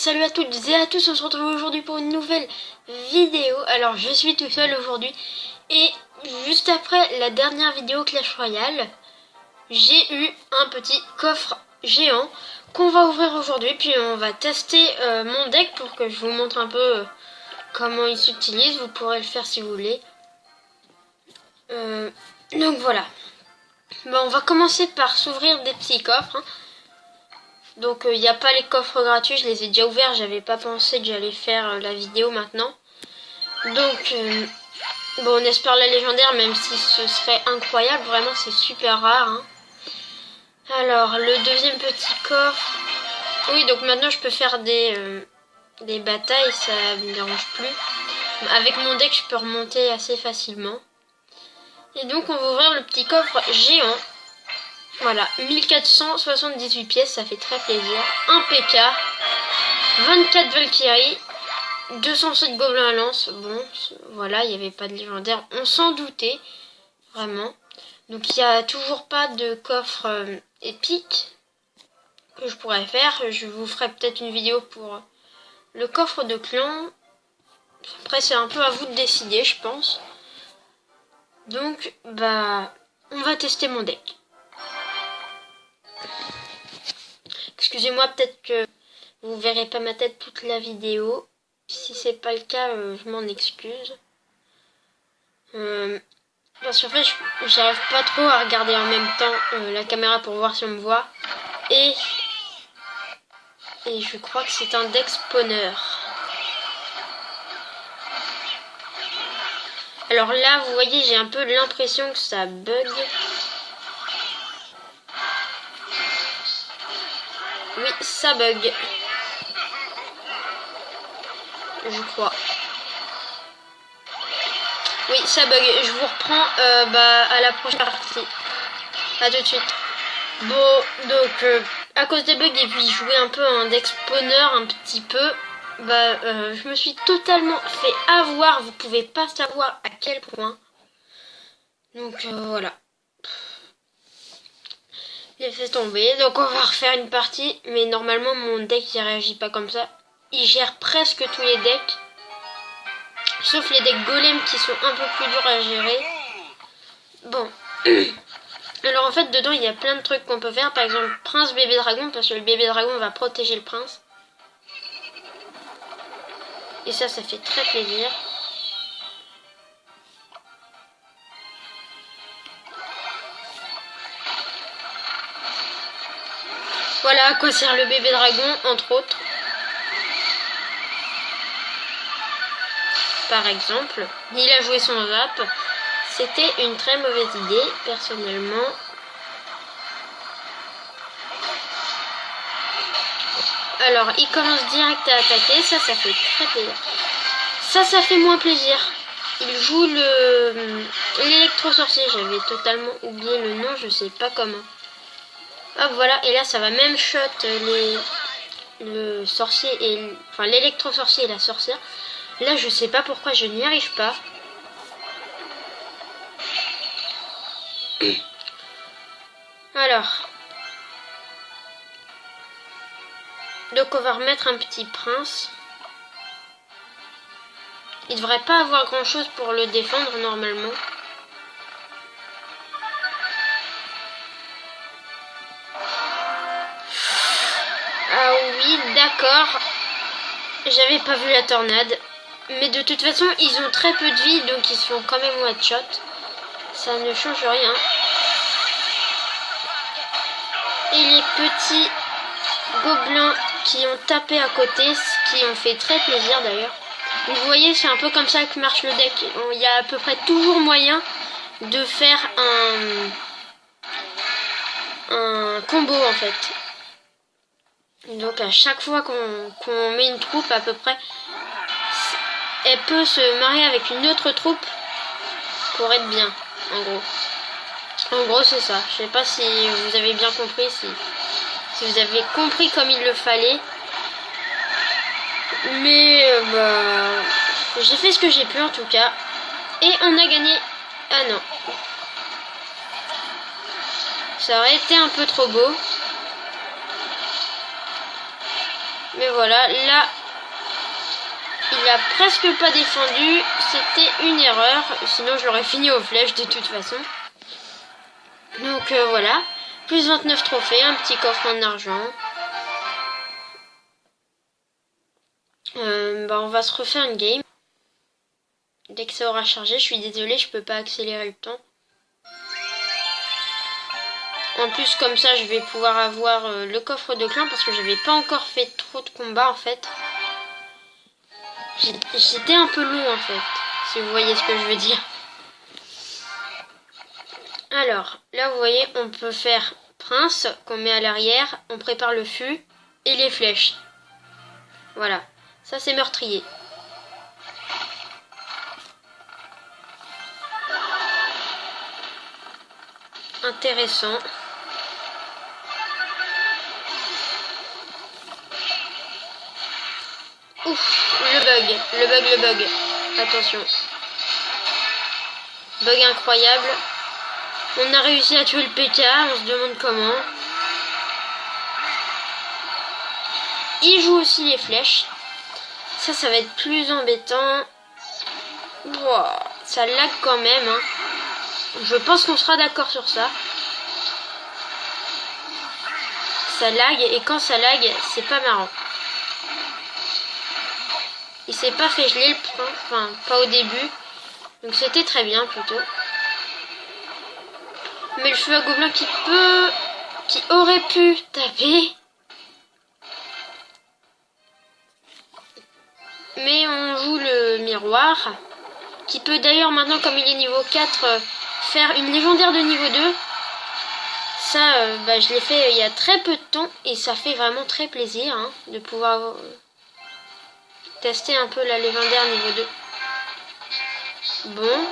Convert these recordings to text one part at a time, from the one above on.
salut à toutes et à tous, on se retrouve aujourd'hui pour une nouvelle vidéo. Alors je suis tout seul aujourd'hui et juste après la dernière vidéo Clash Royale, j'ai eu un petit coffre géant qu'on va ouvrir aujourd'hui. Puis on va tester mon deck pour que je vous montre un peu comment il s'utilise. Vous pourrez le faire si vous voulez. Donc voilà. Bon, on va commencer par s'ouvrir des petits coffres, hein. Donc il n'y a pas les coffres gratuits, je les ai déjà ouverts, j'avais pas pensé que j'allais faire la vidéo maintenant. Donc bon, on espère la légendaire, même si ce serait incroyable, vraiment c'est super rare, hein. Alors le deuxième petit coffre, oui, donc maintenant je peux faire des batailles, ça me dérange plus. Avec mon deck je peux remonter assez facilement. Et donc on va ouvrir le petit coffre géant. Voilà, 1478 pièces, ça fait très plaisir. Un PK, 24 Valkyrie, 207 gobelins à lance. Bon, voilà, il n'y avait pas de légendaire, on s'en doutait, vraiment. Donc il n'y a toujours pas de coffre épique que je pourrais faire. Je vous ferai peut-être une vidéo pour le coffre de clan. Après c'est un peu à vous de décider, je pense. Donc, bah, on va tester mon deck. Excusez-moi, peut-être que vous verrez pas ma tête toute la vidéo. Si c'est pas le cas, je m'en excuse. Parce qu'en fait, j'arrive pas trop à regarder en même temps la caméra pour voir si on me voit. Et je crois que c'est un deck spawner. Alors là, vous voyez, j'ai un peu l'impression que ça bug. Oui, ça bug. Je crois. Oui, ça bug. Je vous reprends à la prochaine partie. A tout de suite. Bon, donc, à cause des bugs et puis jouer un peu un deck spawner un petit peu, je me suis totalement fait avoir. Vous pouvez pas savoir à quel point. Donc, voilà. J'ai fait tomber, donc on va refaire une partie, mais normalement mon deck il réagit pas comme ça. Il gère presque tous les decks, sauf les decks golem qui sont un peu plus durs à gérer. Bon, alors en fait dedans il y a plein de trucs qu'on peut faire, par exemple prince bébé dragon, parce que le bébé dragon va protéger le prince. Et ça fait très plaisir. Voilà à quoi sert le bébé dragon, entre autres. Par exemple, il a joué son zap. C'était une très mauvaise idée, personnellement. Alors, il commence direct à attaquer. Ça fait très plaisir. Ça fait moins plaisir. Il joue l'électro-sorcier. J'avais totalement oublié le nom, je sais pas comment. Hop, voilà, et là ça va même shot le sorcier et enfin l'électro-sorcier et la sorcière. Là je sais pas pourquoi je n'y arrive pas. Alors. Donc on va remettre un petit prince. Il devrait pas avoir grand chose pour le défendre normalement. Ah oui, d'accord. J'avais pas vu la tornade. Mais de toute façon, ils ont très peu de vie, donc ils se font quand même one shot. Ça ne change rien. Et les petits gobelins qui ont tapé à côté, ce qui ont fait très plaisir d'ailleurs. Vous voyez, c'est un peu comme ça que marche le deck. Il y a à peu près toujours moyen de faire un combo en fait. Donc à chaque fois qu'on met une troupe à peu près, elle peut se marier avec une autre troupe pour être bien, en gros. En gros c'est ça. Je sais pas si vous avez bien compris, si vous avez compris comme il le fallait. Mais j'ai fait ce que j'ai pu en tout cas. Et on a gagné. Ah non. Ça aurait été un peu trop beau. Mais voilà, là, il a presque pas défendu. C'était une erreur. Sinon, je l'aurais fini aux flèches de toute façon. Donc voilà. Plus 29 trophées, un petit coffre en argent. On va se refaire une game. Dès que ça aura chargé, je suis désolée, je peux pas accélérer le temps. En plus, comme ça, je vais pouvoir avoir le coffre de clan parce que j'avais pas encore fait trop de combats en fait. J'étais un peu long en fait, si vous voyez ce que je veux dire. Alors, là vous voyez, on peut faire prince qu'on met à l'arrière, on prépare le fût et les flèches. Voilà, ça c'est meurtrier. Intéressant. Ouf, le bug. Attention. Bug incroyable. On a réussi à tuer le PK, on se demande comment. Il joue aussi les flèches. Ça va être plus embêtant. Wow, ça lag quand même. Hein. Je pense qu'on sera d'accord sur ça. Ça lag et quand ça lag, c'est pas marrant. Il s'est pas fait geler le point, enfin pas au début. Donc c'était très bien plutôt. Mais le feu à gobelin qui aurait pu taper. Mais on joue le miroir. Qui peut d'ailleurs maintenant, comme il est niveau 4, faire une légendaire de niveau 2. Ça, je l'ai fait il y a très peu de temps. Et ça fait vraiment très plaisir hein, de pouvoir tester un peu la légendaire niveau 2. Bon.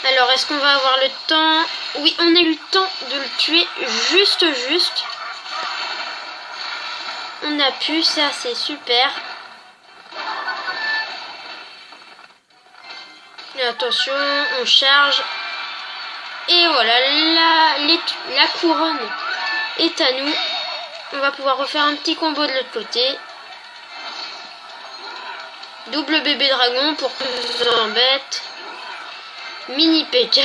Alors, est-ce qu'on va avoir le temps? Oui, on a eu le temps de le tuer juste. On a pu, ça c'est super. Et attention, on charge. Et voilà, la couronne est à nous. On va pouvoir refaire un petit combo de l'autre côté. Double bébé dragon pour que je vous embête. Mini PK.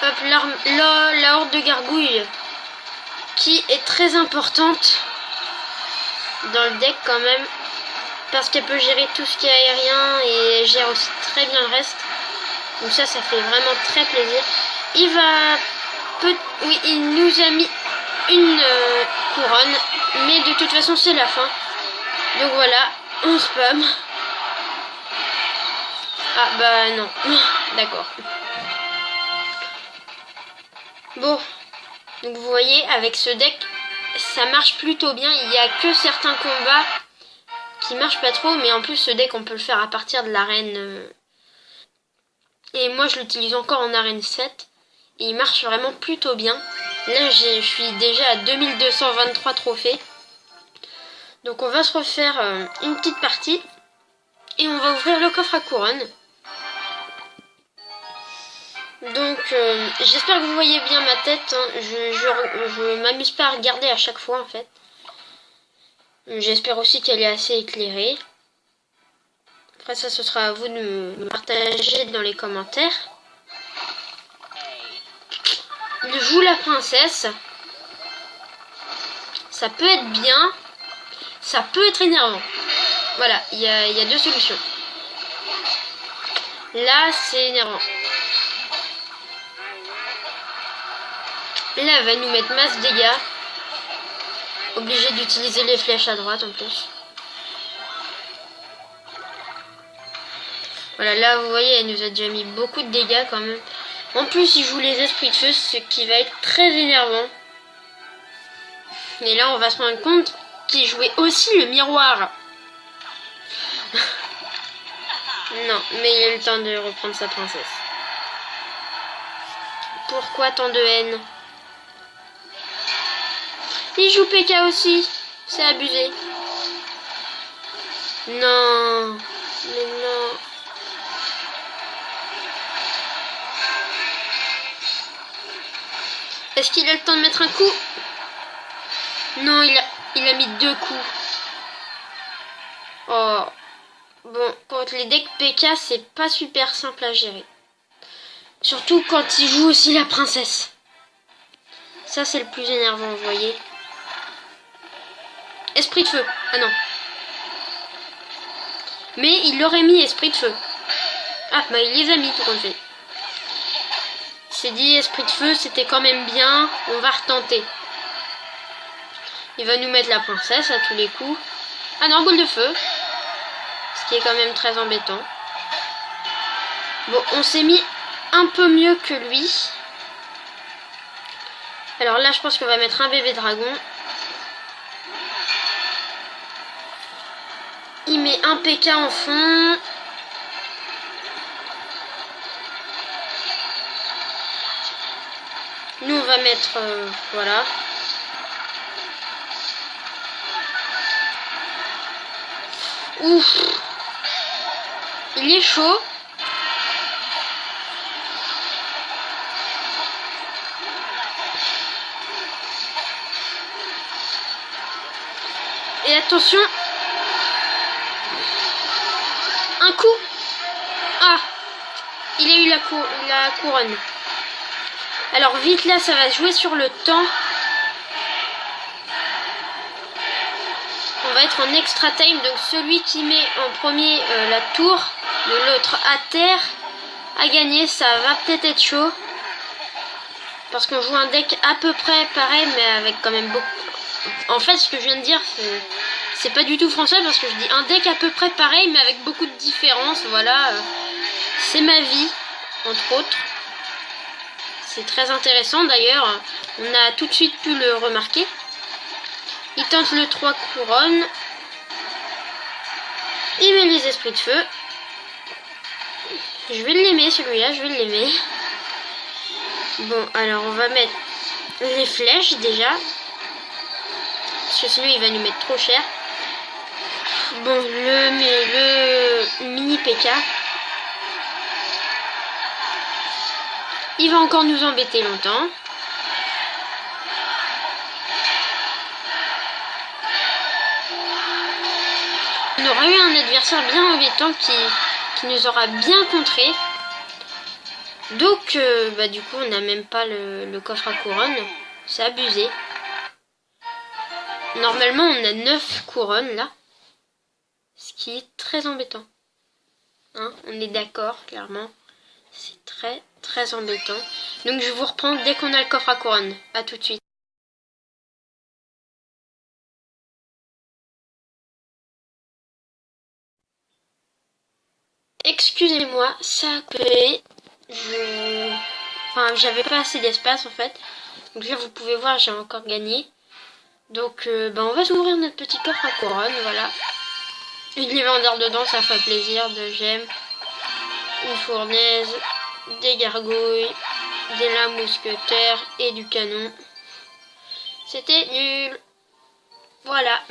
Hop, la horde de gargouilles qui est très importante dans le deck quand même parce qu'elle peut gérer tout ce qui est aérien et elle gère aussi très bien le reste. Donc ça fait vraiment très plaisir. Oui, il nous a mis une couronne, mais de toute façon c'est la fin. Donc voilà, on spam. Ah bah non, d'accord. Bon, donc vous voyez, avec ce deck, ça marche plutôt bien. Il n'y a que certains combats qui marchent pas trop, mais en plus ce deck on peut le faire à partir de l'arène. Et moi je l'utilise encore en arène 7. Et il marche vraiment plutôt bien. Là je suis déjà à 2223 trophées. Donc on va se refaire une petite partie. Et on va ouvrir le coffre à couronne. Donc j'espère que vous voyez bien ma tête. Hein. Je m'amuse pas à regarder à chaque fois en fait. J'espère aussi qu'elle est assez éclairée. Après ça, ce sera à vous de me partager dans les commentaires. Il joue la princesse. Ça peut être bien. Ça peut être énervant. Voilà, il y a deux solutions. Là, c'est énervant. Là, elle va nous mettre masse dégâts. Obligé d'utiliser les flèches à droite en plus. Voilà, là vous voyez, elle nous a déjà mis beaucoup de dégâts quand même. En plus, il joue les esprits de feu, ce qui va être très énervant. Et là, on va se rendre compte qu'il jouait aussi le miroir. Non, mais il a eu le temps de reprendre sa princesse. Pourquoi tant de haine? Il joue PK aussi. C'est abusé. Non. Mais non. Est-ce qu'il a le temps de mettre un coup? Non, il a mis 2 coups. Oh. Bon, contre les decks PK, c'est pas super simple à gérer. Surtout quand il joue aussi la princesse. Ça, c'est le plus énervant, vous voyez. Esprit de feu. Ah non. Mais il aurait mis esprit de feu. Ah, bah il les a mis tout compte fait. Il s'est dit esprit de feu, c'était quand même bien. On va retenter. Il va nous mettre la princesse à tous les coups. Ah non, boule de feu. Ce qui est quand même très embêtant. Bon, on s'est mis un peu mieux que lui. Alors là, je pense qu'on va mettre un bébé dragon. Il met un PK en fond. Nous, on va mettre... voilà. Ouf. Il est chaud. Et attention. Un coup. Ah. Il a eu la couronne. Alors vite là, ça va jouer sur le temps. On va être en extra time. Donc celui qui met en premier la tour de l'autre à terre a gagné. Ça va peut-être être chaud. Parce qu'on joue un deck à peu près pareil, mais avec quand même beaucoup... En fait, ce que je viens de dire, c'est pas du tout français, parce que je dis un deck à peu près pareil, mais avec beaucoup de différences. Voilà, c'est ma vie, entre autres. C'est très intéressant, d'ailleurs. On a tout de suite pu le remarquer. Il tente le 3 couronnes. Il met les esprits de feu. Je vais l'aimer, celui-là, je vais l'aimer. Bon, alors on va mettre les flèches déjà. Parce que sinon il va nous mettre trop cher. Bon, le mini PK. Il va encore nous embêter longtemps. On aura eu un adversaire bien embêtant qui nous aura bien contré. Donc, du coup, on n'a même pas le coffre à couronne. C'est abusé. Normalement, on a 9 couronnes, là. Ce qui est très embêtant. Hein, on est d'accord, clairement. C'est très, très embêtant. Donc, je vous reprends dès qu'on a le coffre à couronne. À tout de suite. Excusez-moi, ça a coupé. Enfin, j'avais pas assez d'espace en fait. Donc là, vous pouvez voir, j'ai encore gagné. Donc, on va s'ouvrir notre petit coffre à couronne, voilà. Une légendaire dedans, ça fait plaisir, de gemmes, une fournaise, des gargouilles, des lames mousquetaires et du canon. C'était nul. Voilà.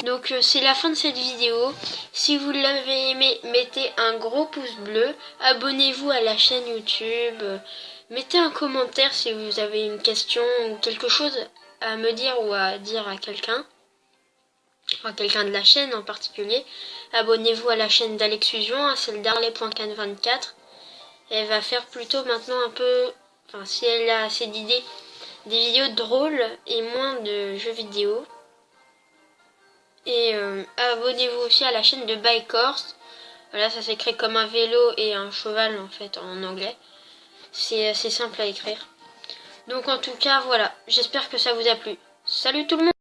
Donc c'est la fin de cette vidéo. Si vous l'avez aimé, mettez un gros pouce bleu. Abonnez-vous à la chaîne YouTube. Mettez un commentaire si vous avez une question ou quelque chose à me dire ou à dire à quelqu'un. Enfin, quelqu'un de la chaîne en particulier. Abonnez-vous à la chaîne d'Alexfusion, à celle d'Arley.424. Elle va faire plutôt maintenant un peu... Enfin, si elle a assez d'idées, des vidéos drôles et moins de jeux vidéo. Et abonnez-vous aussi à la chaîne de Bike Horse. Voilà, ça s'écrit comme un vélo et un cheval en fait en anglais. C'est assez simple à écrire. Donc en tout cas, voilà, j'espère que ça vous a plu. Salut tout le monde!